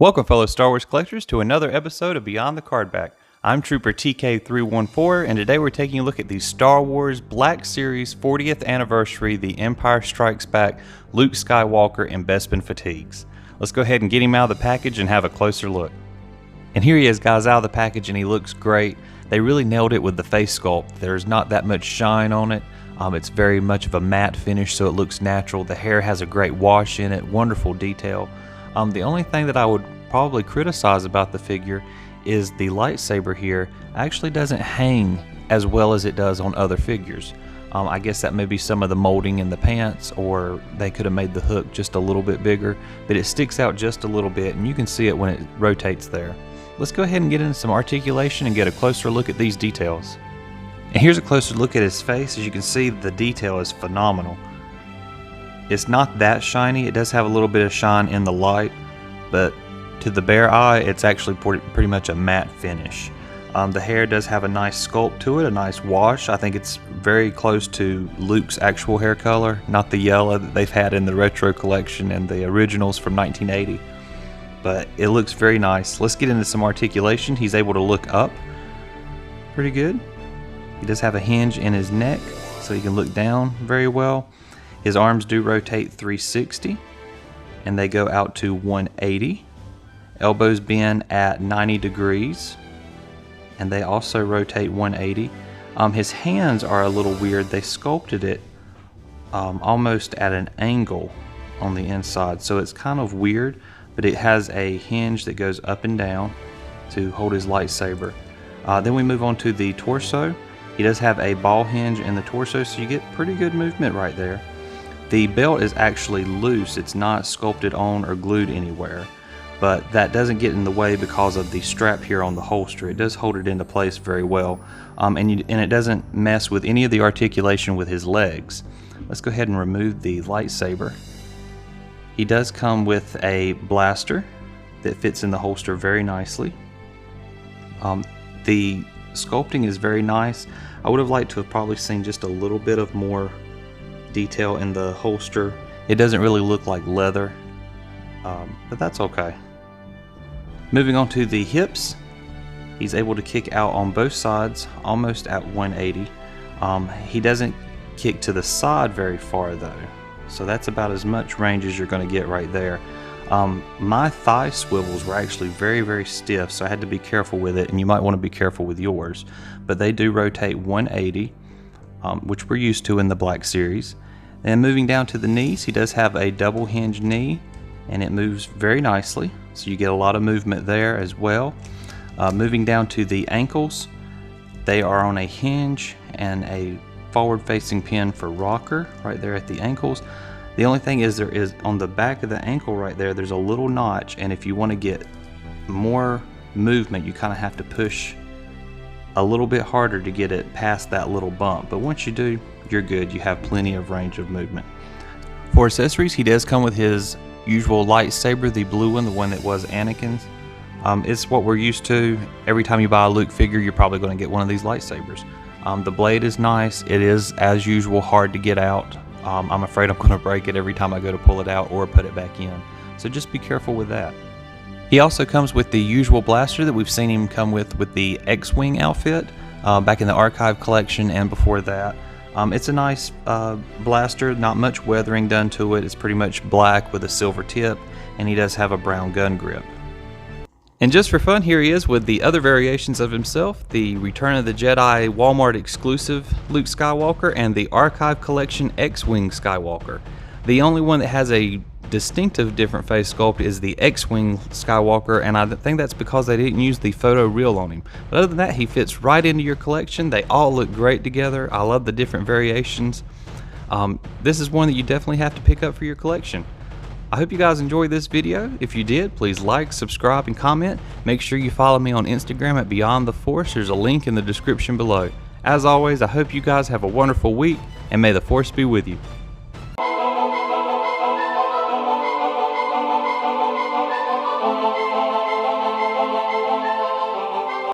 Welcome, fellow Star Wars collectors, to another episode of Beyond the Cardback. I'm Trooper TK314, and today we're taking a look at the Star Wars Black Series 40th Anniversary, The Empire Strikes Back, Luke Skywalker, and Bespin Fatigues. Let's go ahead and get him out of the package and have a closer look. And here he is, guys, out of the package, and he looks great. They really nailed it with the face sculpt. There's not that much shine on it. It's very much of a matte finish, so it looks natural. The hair has a great wash in it, wonderful detail. The only thing that I would probably criticize about the figure is the lightsaber here actually doesn't hang as well as it does on other figures. I guess that may be some of the molding in the pants, or they could have made the hook just a little bit bigger, but it sticks out just a little bit and you can see it when it rotates there. Let's go ahead and get into some articulation and get a closer look at these details. And here's a closer look at his face. As you can see, the detail is phenomenal. It's not that shiny. It does have a little bit of shine in the light, but to the bare eye, it's actually pretty much a matte finish. The hair does have a nice sculpt to it, a nice wash. I think it's very close to Luke's actual hair color, not the yellow that they've had in the retro collection and the originals from 1980. But it looks very nice. Let's get into some articulation. He's able to look up pretty good. He does have a hinge in his neck, so he can look down very well. His arms do rotate 360, and they go out to 180. Elbows bend at 90 degrees, and they also rotate 180. His hands are a little weird. They sculpted it almost at an angle on the inside, so it's kind of weird, but it has a hinge that goes up and down to hold his lightsaber. Then we move on to the torso. He does have a ball hinge in the torso, so you get pretty good movement right there. The belt is actually loose. It's not sculpted on or glued anywhere, but that doesn't get in the way because of the strap here on the holster. It does hold it into place very well, and it doesn't mess with any of the articulation with his legs. Let's go ahead and remove the lightsaber. He does come with a blaster that fits in the holster very nicely. The sculpting is very nice. I would have liked to have probably seen just a little bit of more detail in the holster. It doesn't really look like leather, but that's okay. Moving on to the hips, he's able to kick out on both sides almost at 180. He doesn't kick to the side very far though, so that's about as much range as you're going to get right there. My thigh swivels were actually very stiff, so I had to be careful with it, and you might want to be careful with yours, but they do rotate 180, which we're used to in the Black Series. And moving down to the knees, he does have a double hinge knee, and it moves very nicely, so you get a lot of movement there as well. Moving down to the ankles, they are on a hinge and a forward facing pin for rocker right there at the ankles. The only thing is, there is on the back of the ankle right there, there's a little notch, and if you want to get more movement, you kind of have to push a little bit harder to get it past that little bump, but once you do, you're good. You have plenty of range of movement. For accessories, he does come with his usual lightsaber, the blue one, the one that was Anakin's. It's what we're used to. Every time you buy a Luke figure, you're probably going to get one of these lightsabers. The blade is nice. It is, as usual, hard to get out. I'm afraid I'm going to break it every time I go to pull it out or put it back in, so just be careful with that. He also comes with the usual blaster that we've seen him come with the X-Wing outfit back in the archive collection and before that. It's a nice blaster, not much weathering done to it. It's pretty much black with a silver tip, and he does have a brown gun grip. And just for fun, here he is with the other variations of himself, the Return of the Jedi Walmart exclusive Luke Skywalker and the Archive Collection X-Wing Skywalker. The only one that has a distinctive different face sculpt is the X-Wing Skywalker, and I think that's because they didn't use the photo reel on him. But other than that, he fits right into your collection. They all look great together. I love the different variations. This is one that you definitely have to pick up for your collection. I hope you guys enjoyed this video. If you did, please like, subscribe, and comment. Make sure you follow me on Instagram at Beyond the Force. There's a link in the description below. As always, I hope you guys have a wonderful week, and may the Force be with you.